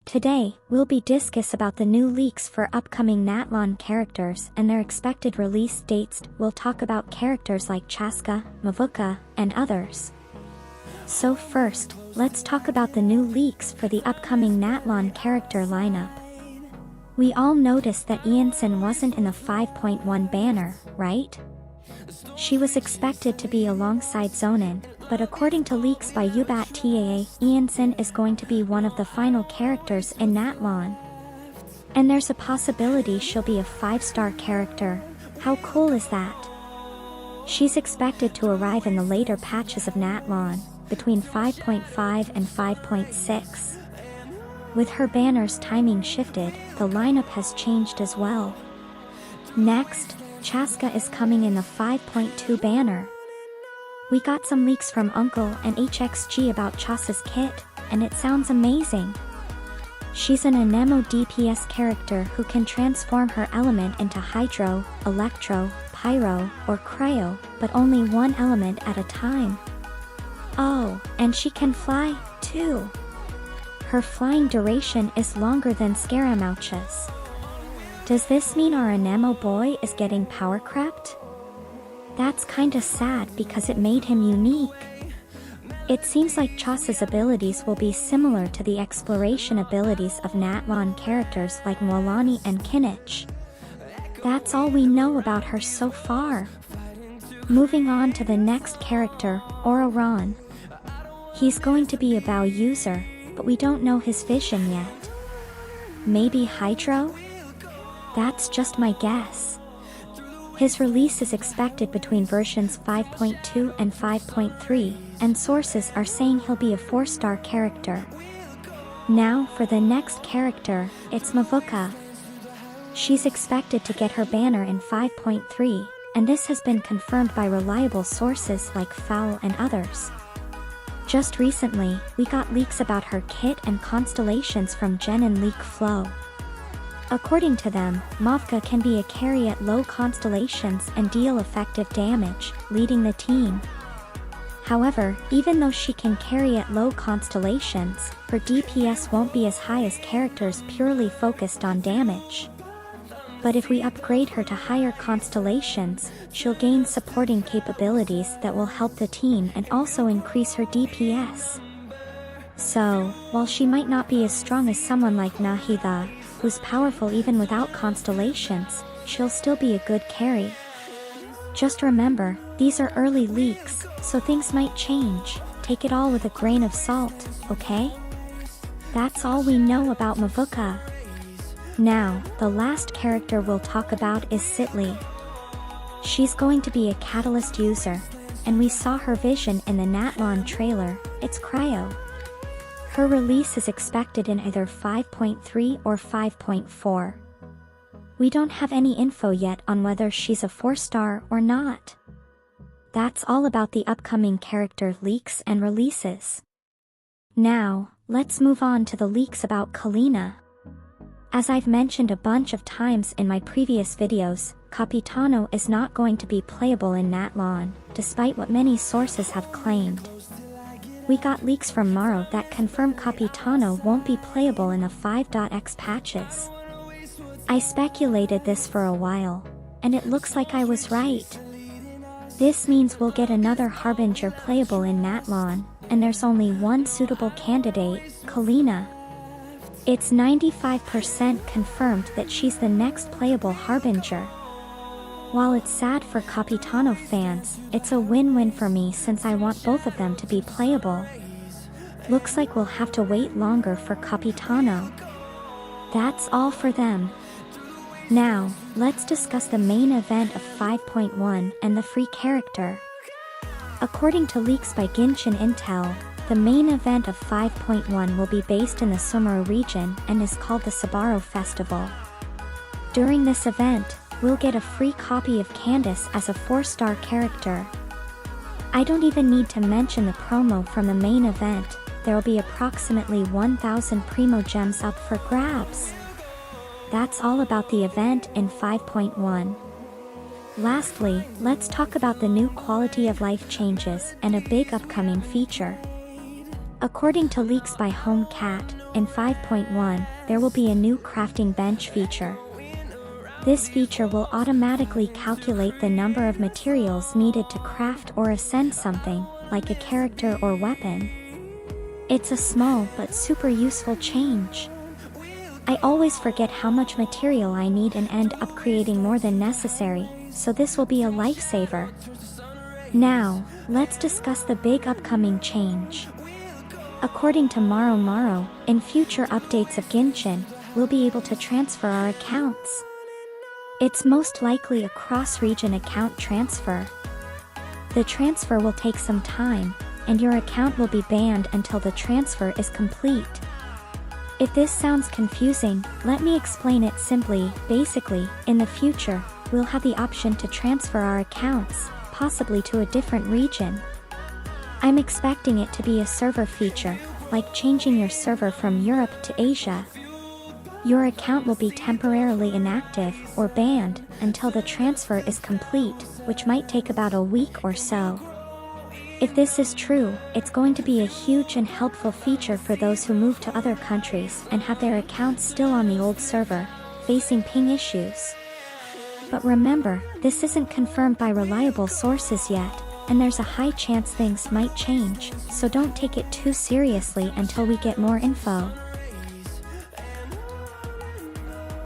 Today, we'll be discuss about the new leaks for upcoming Natlan characters and their expected release dates. We'll talk about characters like Chasca, Mavuka, and others. So first, let's talk about the new leaks for the upcoming Natlan character lineup. We all noticed that Ianson wasn't in the 5.1 banner, right? She was expected to be alongside Zonin, but according to leaks by Ubat TAA, Ianson is going to be one of the final characters in Natlan. And there's a possibility she'll be a 5-star character. How cool is that? She's expected to arrive in the later patches of Natlan, between 5.5 and 5.6. With her banner's timing shifted, the lineup has changed as well. Next, Chasca is coming in the 5.2 banner. We got some leaks from Uncle and HXG about Chasca's kit, and it sounds amazing. She's an Anemo DPS character who can transform her element into Hydro, Electro, Pyro, or Cryo, but only one element at a time. Oh, and she can fly, too. Her flying duration is longer than Scaramouche's. Does this mean our Anemo boy is getting power crept? That's kinda sad because it made him unique. It seems like Chasca's abilities will be similar to the exploration abilities of Natlan characters like Mualani and Kinich. That's all we know about her so far. Moving on to the next character, Auroran. He's going to be a Bow user, but we don't know his vision yet. Maybe Hydro? That's just my guess. His release is expected between versions 5.2 and 5.3, and sources are saying he'll be a 4-star character. Now for the next character, it's Mavuka. She's expected to get her banner in 5.3, and this has been confirmed by reliable sources like Fowl and others. Just recently, we got leaks about her kit and constellations from Gen and Leak Flow. According to them, Mavuka can be a carry at low constellations and deal effective damage, leading the team. However, even though she can carry at low constellations, her DPS won't be as high as characters purely focused on damage. But if we upgrade her to higher constellations, she'll gain supporting capabilities that will help the team and also increase her DPS. So, while she might not be as strong as someone like Nahida, who's powerful even without constellations, she'll still be a good carry. Just remember, these are early leaks, so things might change. Take it all with a grain of salt, okay? That's all we know about Mavuka. Now, the last character we'll talk about is Sitli. She's going to be a Catalyst user, and we saw her vision in the Natlan trailer. It's Cryo. Her release is expected in either 5.3 or 5.4. We don't have any info yet on whether she's a 4-star or not. That's all about the upcoming character leaks and releases. Now, let's move on to the leaks about Kachina. As I've mentioned a bunch of times in my previous videos, Capitano is not going to be playable in Natlan, despite what many sources have claimed. We got leaks from Maro that confirm Capitano won't be playable in the 5.x patches. I speculated this for a while, and it looks like I was right. This means we'll get another Harbinger playable in Natlan, and there's only one suitable candidate, Kachina. It's 95% confirmed that she's the next playable Harbinger. While it's sad for Capitano fans, it's a win-win for me since I want both of them to be playable. Looks like we'll have to wait longer for Capitano. That's all for them. Now, let's discuss the main event of 5.1 and the free character. According to leaks by Genshin Intel, the main event of 5.1 will be based in the Sumeru region and is called the Sabaro Festival. During this event, we'll get a free copy of Candace as a 4-star character. I don't even need to mention the promo from the main event. There'll be approximately 1,000 Primo Gems up for grabs. That's all about the event in 5.1. Lastly, let's talk about the new quality of life changes and a big upcoming feature. According to leaks by HomeCat, in 5.1, there will be a new crafting bench feature. This feature will automatically calculate the number of materials needed to craft or ascend something, like a character or weapon. It's a small but super useful change. I always forget how much material I need and end up creating more than necessary, so this will be a lifesaver. Now, let's discuss the big upcoming change. According to Maro, in future updates of Genshin, we'll be able to transfer our accounts. It's most likely a cross-region account transfer. The transfer will take some time, and your account will be banned until the transfer is complete. If this sounds confusing, let me explain it simply. Basically, in the future, we'll have the option to transfer our accounts, possibly to a different region. I'm expecting it to be a server feature, like changing your server from Europe to Asia. Your account will be temporarily inactive or banned until the transfer is complete, which might take about a week or so. If this is true, it's going to be a huge and helpful feature for those who move to other countries and have their accounts still on the old server, facing ping issues. But remember, this isn't confirmed by reliable sources yet, and there's a high chance things might change, so don't take it too seriously until we get more info.